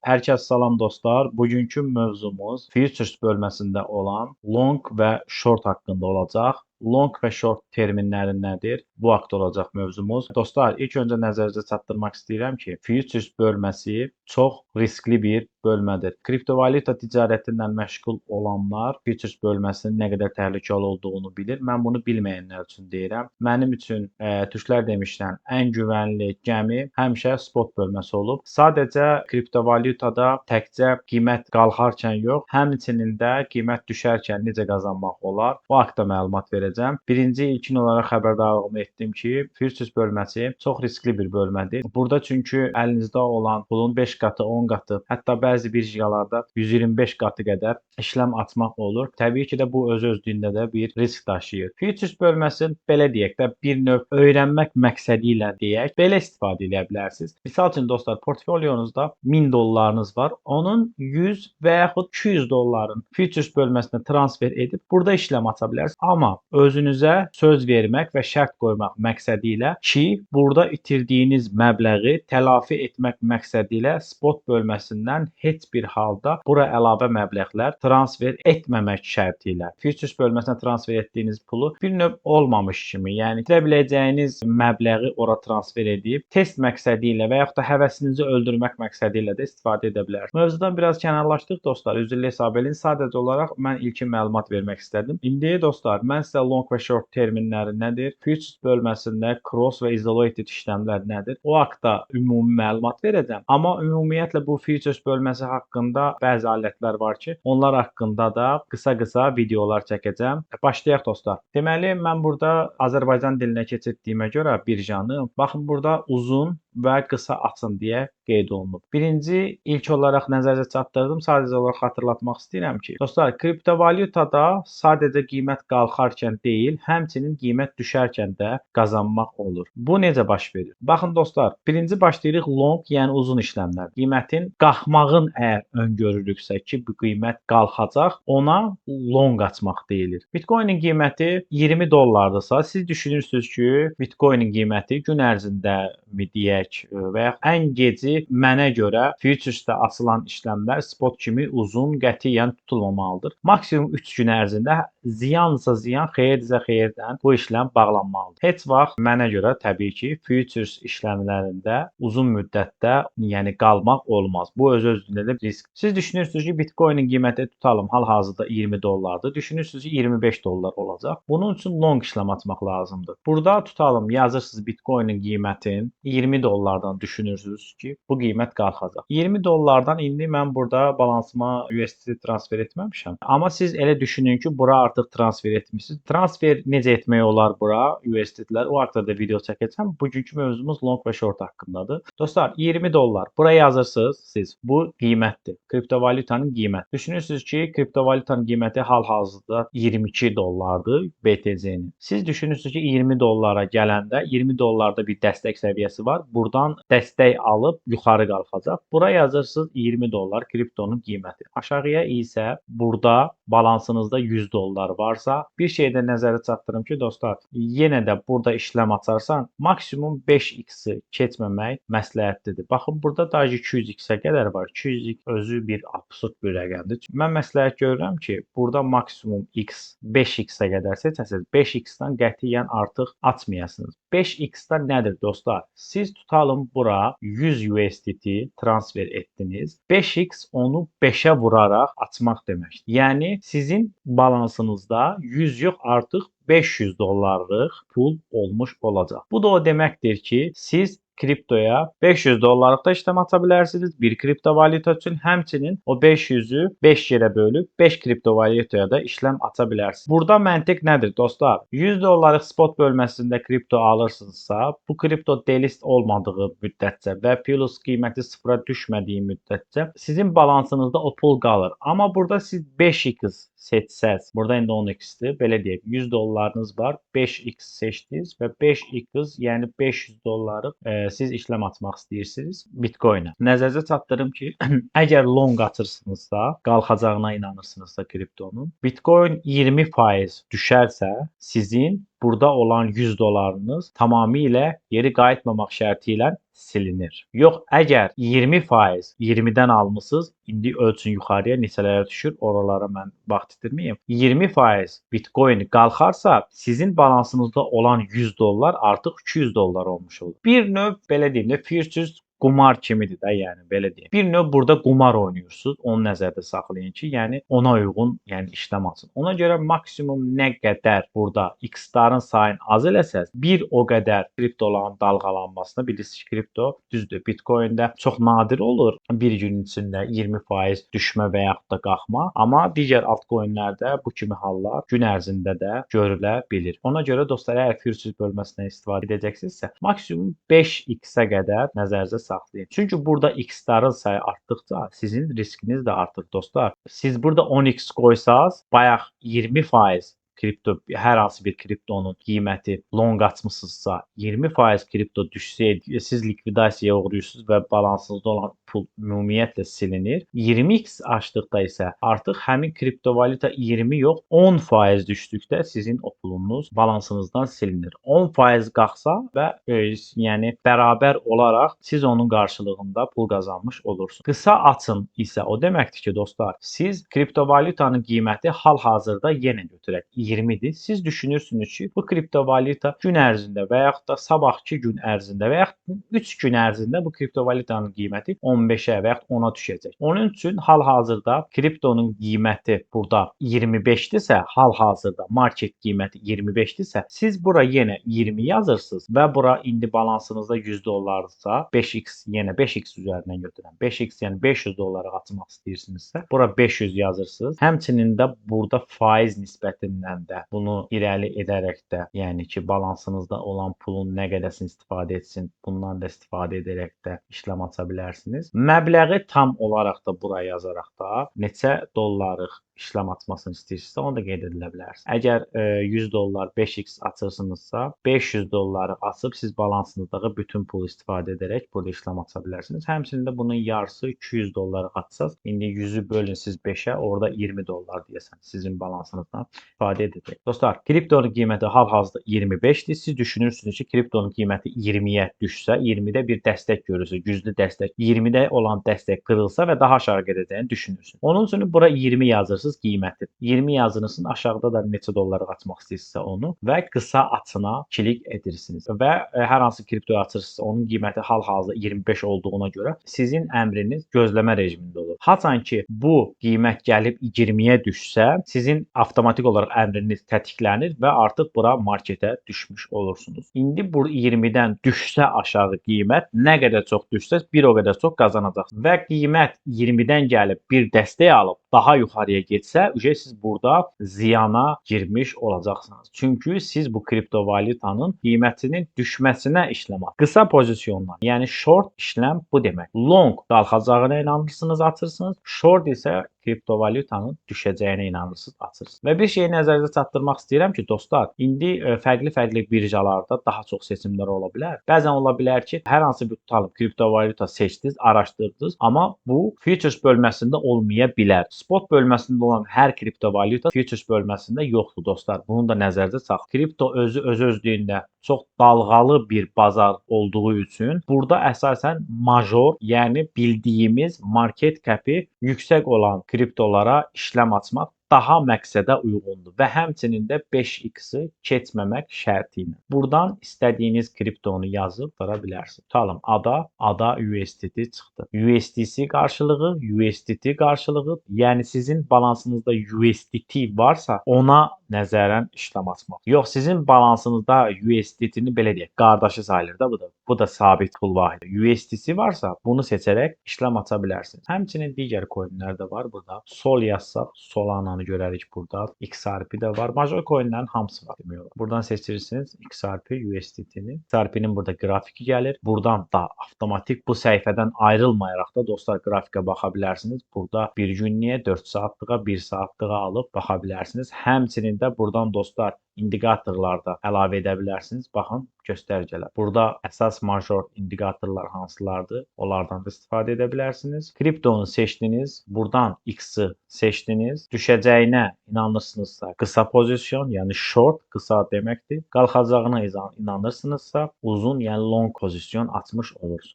Hər kəs salam dostlar. Bugünkü mövzumuz futures bölməsində olan long və short haqqında olacaq. Long və short terminləri nədir? Bu haqda olacaq mövzumuz. Dostlar, ilk öncə nəzərinizə çatdırmaq istəyirəm ki, futures bölməsi çox riskli bir bölmədir. Kriptovalyuta ticarəti ilə məşğul olanlar futures bölməsinin nə qədər təhlükəli olduğunu bilir. Mən bunu bilməyənlər üçün deyirəm. Mənim üçün türklər demişdən ən güvənli gəmi həmişə spot bölməsi olub. Sadəcə kriptovalyutada təkcə qiymət qalxarkən yox, həmçinin də qiymət düşərkən necə qazanmaq olar? Bu haqqda məlumat verəcəm. Birinci ilkin olaraq xəbərdarlığımı etdim ki, futures bölməsi çox riskli bir bölmədir. Burada çünki əlinizdə olan pulun 5 qatı, 10 qatı, hətta bəzi birjalarda 125 qatı qədər işləm açmaq olur. Təbii ki də bu öz-özlüyündə də bir risk daşıyır. Futures bölməsi belə deyək də bir növ öyrənmək məqsədi ilə deyək, belə istifadə edə bilərsiniz. Misal üçün dostlar, portfolyonuzda 1000 dollarınız var. Onun 100 və yaxud 200 dolların futures bölməsinə transfer edib burada işləm aça bilərsiniz. Amma özünüzə söz vermək və şərt qoymaq məqsədi ilə ki, burada itirdiyiniz məbləği telafi etmək məqsədi ilə spot bölməsindən heç bir halda bura əlavə məbləğlər transfer etməmək şərti ilə futures bölməsinə transfer etdiyiniz pulu bir növ olmamış kimi, yəni itirə biləcəyiniz məbləği ora transfer edib test məqsədi ilə və yaxud da həvəsinizi öldürmək məqsədi ilə də istifadə edə bilərsiniz. Mövzudan biraz kənarlaşdıq dostlar. Üzrlə hesab edin. Sadəcə olaraq mən ilkin məlumat vermək istədim. İndi dostlar, mən sizə long və short terminləri nədir? Futures bölməsində cross və isolated işləmlər nədir? O haqqda ümumi məlumat verəcəm. Amma ümumiyyətlə bu futures bölməsi haqqında bəzi alətlər var ki, onlar haqqında da qısa-qısa videolar çəkəcəm. Başlayaq dostlar. Deməli, mən burada Azərbaycan dilinə keçirdiyimə görə birjanı, baxın burada uzun və qısa açın deyə qeyd olunub. Birinci, ilk olaraq nəzərə çatdırdım. Sadəcə olaraq xatırlatmaq istəyirəm ki, dostlar, kriptovalyutada sadəcə qiymət qalxarkən deyil, həmçinin qiymət düşərkən də qazanmaq olur. Bu necə baş verir? Baxın dostlar, birinci başlayırıq long, yəni uzun işləmlər. Qiymətin qalxmağın əgər öngörülürsə ki, bu qiymət qalxacaq, ona long açmaq deyilir. Bitcoinin qiyməti 20 dollardırsa, siz düşünürsünüz ki, Bitcoinin qiyməti gün ərzində mi deyək və ya ən geci mənə görə futuresdə açılan işləmlər spot kimi uzun qətiyyən tutulmamalıdır. Maksimum 3 gün ərzində ziyansa ziyan, xeyirdirsə xeyirdən bu işləm bağlanmalıdır. Heç vaxt mənə görə təbii ki, futures işləmlərində uzun müddətdə, yəni qalmaq olmaz. Bu öz-özlüyündə də risk. Siz düşünürsünüz ki, Bitcoinin qiyməti tutalım hal-hazırda 20 dollardır. Düşünürsünüz ki, 25 dollar olacaq. Bunun üçün long işlem açmaq lazımdır. Burada tutalım, yazırsınız Bitcoinin qiymətin 20 dollardan düşünürsünüz ki, bu qiymət qalxacaq. 20 dollardan indi mən burada balansıma USDT transfer etməmişəm. Amma siz elə düşünün ki, bura artıq transfer etmişsiniz. Transfer necə etmək olar bura USDT-lər? O haqqda da video çəkəcəm. Bugünkü mövzumuz long və short haqqındadır. Dostlar, 20 dollar. Buraya yazırsınız siz. Bu qiymətdir. Kriptovalyutanın qiyməti. Düşünürsünüz ki, kriptovalyutanın qiyməti hal-hazırda 22 dollardır BTC-nin. Siz düşünürsünüz ki, 20 dollara gələndə 20 dollarda bir dəstək səviyyəsi var. Buradan dəstək alıb yuxarı qalxacaq. Bura yazırsınız 20 dollar kriptonun qiyməti. Aşağıya isə burada balansınızda 100 dollar varsa, bir şeydə nəzərə çatdırım ki, dostlar, yenə də burada işləm açarsan, maksimum 5x-i keçməmək məsləhətlidir. Baxın, burada da 200x-ə qədər var. 200x özü bir absurd bir rəqəmdir. Mən məsləhət görürəm ki, burada maksimum x 5x-ə qədər seçəsiniz. 5x-dan qətiyyən artıq açmayasınız. 5x-da nədir dostlar? Siz tutalım bura 100 USDT transfer etdiniz. 5x onu 5-ə vuraraq açmaq deməkdir. Yəni sizin balansınızda 100 yox, artıq 500 dollarlıq pul olmuş olacaq. Bu da o deməkdir ki, siz kriptoya 500 dollarlıq da işlem aça bilərsiniz. Bir kriptovalyuta üçün həmçinin o 500-ü 5 yerə bölüb 5 kriptovalyutaya da işlem aça bilərsiniz. Burada məntiq nədir dostlar? 100 dollarlıq spot bölməsində kripto alırsınızsa, bu kripto delist olmadığı müddətcə və plus qiyməti sıfıra düşmədiyi müddətcə sizin balansınızda o pul qalır. Amma burada siz 5x seçsəz, burada indi 10x-dir, belə deyək, 100 dollarınız var, 5x seçdiniz və 5x, yəni 500 dolları siz işlem açmaq istəyirsiniz Bitcoin-ə. Nəzərinizə çatdırım ki, əgər long açırsınızsa, qalxacağına inanırsınızsa kriptonun, Bitcoin 20% düşərsə, sizin burada olan 100 dollarınız tamamilə geri qayıtmamaq şərti ilə silinir. Yox, əgər 20% 20-dən almısınız, indi ölçün yuxarıya neçələrə düşür, oralara mən vaxt itirməyim. 20% Bitcoin qalxarsa, sizin balansınızda olan 100 dollar artıq 200 dollar olmuş olur. Bir növ belə deyim də futures qumar kimidir də, yəni belə deyim. Bir növ burada qumar oynayırsınız. Onu nəzərdə saxlayın ki, yəni ona uyğun, yəni işləm açın. Ona görə maksimum nə qədər burada X-ların sayını az eləsəz, bir o qədər kriptoların dalğalanmasına, bilirsiniz kripto düzdür, Bitcoin-də çox nadir olur bir gün içində 20% düşmə və yaxud da qalxma, amma digər altcoin-lərdə bu kimi hallar gün ərzində də görülə bilir. Ona görə dostlar, əgər futures bölməsindən istifadə edəcəksinizsə, maksimum 5x-ə qədər nəzərinizdə saxlayın. Çünki burada X-ların sayı artdıqca sizin riskiniz də artır dostlar. Siz burada 10x qoysaz, bayaq 20% kripto, hər hansı bir kriptonun qiyməti long açmısınızsa, 20% kripto düşsə, siz likvidasiyaya uğrayırsınız və balansınızda olan pul ümumiyyətlə silinir. 20x açdıqda isə artıq həmin kriptovalyuta 20 yox, 10% düşdükdə sizin o pulunuz balansınızdan silinir. 10% qalxsa və yəni bərabər olaraq siz onun qarşılığında pul qazanmış olursunuz. Qısa açın isə o deməkdir ki, dostlar, siz kriptovalyutanın qiyməti hal-hazırda yenə götürək 20-dir. Siz düşünürsünüz ki, bu kriptovalyuta gün ərzində və yaxud da sabahki gün ərzində və yaxud 3 gün ərzində bu kriptovalyutanın qiyməti 15-ə və yaxud 10-a düşəcək. Onun üçün hal-hazırda kriptonun qiyməti burada 25-dirsə, hal-hazırda market qiyməti 25-dirsə, siz bura yenə 20 yazırsınız və bura indi balansınızda 100 dollardırsa, 5x yenə 5x üzərindən götürən 5x yəni 500 dollara açmaq istəyirsinizsə, bura 500 yazırsınız. Həmçinin də burada faiz nisbətindən də bunu irəli edərək də, yəni ki, balansınızda olan pulun nə qədərini istifadə etsin, bundan da istifadə edərək də işləm aça bilərsiniz. Məbləği tam olaraq da buraya yazaraq da neçə dollarlıq işləm açmasını istəyirsinizsə, onu da qeyd edə bilərsiniz. Əgər 100 dollar 5x açırsınızsa, 500 dolları açıb siz balansınızda bütün pulu istifadə edərək burada işləm aça bilərsiniz. Həmçinin də bunun yarısı 200 dolları açsaz, indi 100-ü bölün siz 5-ə, orada 20 dollar deyəsən sizin balansınızdan istifadə edəcək. Dostlar, kriptonun qiyməti hal-hazırda 25-dir. Siz düşünürsünüz ki, kriptonun qiyməti 20-yə düşsə, 20-də bir dəstək görürsə, güclü dəstək, 20-də olan dəstək qırılsa və daha aşağı gedəcəyini düşünürsünüz. Onun üçün bura 20 yazırsınız qiyməti. 20 yazınızın aşağıda da neçə dollara açmaq istəyirsinizsə onu və qısa açına klik edirsiniz. Və hər hansı kripto açırsınızsa onun qiyməti hal-hazırda 25 olduğuna görə sizin əmriniz gözləmə rejimində olur. Haçan ki bu qiymət gəlib 20-yə düşsə, sizin avtomatik olaraq əmriniz tətiklənir və artıq bura marketə düşmüş olursunuz. İndi bu 20-dən düşsə aşağı qiymət, nə qədər çox düşsə, bir o qədər çox qazanacaqsınız. Və qiymət 20-dən gəlib bir dəstək alıb daha yuxarıya getsə, siz burada ziyana girmiş olacaqsınız. Çünki siz bu kriptovalyutanın qiymətinin düşməsinə işləm atın. Qısa pozisyonlar, yəni short işləm bu demək. Long qalxacağına inanırsınız, açırsınız. Short isə kriptovalyutanın düşəcəyinə inanırsınız, açırsınız. Və bir şeyi nəzərinizə çatdırmaq istəyirəm ki, dostlar, indi fərqli birjalarda daha çox seçimlər ola bilər. Bəzən ola bilər ki, hər hansı bir tutalım kriptovalyuta seçdiniz, araşdırdınız, amma bu futures bölməsində olmaya bilər. Spot bölməsində olan hər kriptovalyuta futures bölməsində yoxdur dostlar. Bunu da nəzərdə saxlayın. Kripto öz-özlüyündə çox dalğalı bir bazar olduğu üçün burada əsasən major, yəni bildiyimiz market capi yüksək olan kriptolara işləm açmaq daha məqsədə uyğundur və həmçinin də 5x-i keçməmək şərti ilə. Buradan istədiyiniz kriptonu yazıb qara bilərsiniz. Tutalım ADA USDT çıxdı. USDC qarşılığı, USDT qarşılığı, yəni sizin balansınızda USDT varsa ona nəzərən işləm açmaq. Yox, sizin balansınızda USDT-ni belə deyək, qardaşı sayılır da bu da. Bu da sabit pul vahidi. USDC varsa bunu seçərək işləm aça bilərsiniz. Həmçinin digər coinlər də var burada. Sol yazsaq Solana'nı görərik burada. XRP də var. Major coinlərin hamısı var demək olar. Buradan seçirsiniz XRP USDT-ni. XRP-nin burada qrafiki gəlir. Buradan da avtomatik bu səhifədən ayrılmayaraq da dostlar qrafikə baxa bilərsiniz. Burada bir günlüyə, 4 saatlığa, 1 saatlığa alıb baxa bilərsiniz. Həmçinin də buradan dostlar indikatorlar da əlavə edə bilərsiniz. Baxın göstəricələr. Burada əsas major indikatorlar hansılardır? Onlardan da istifadə edə bilərsiniz. Kriptonu seçdiniz. Buradan X-i seçdiniz. Düşəcəyinə inanırsınızsa qısa pozisyon, yəni short qısa deməkdir. Qalxacağına inanırsınızsa uzun, yəni long pozisyon açmış olursunuz.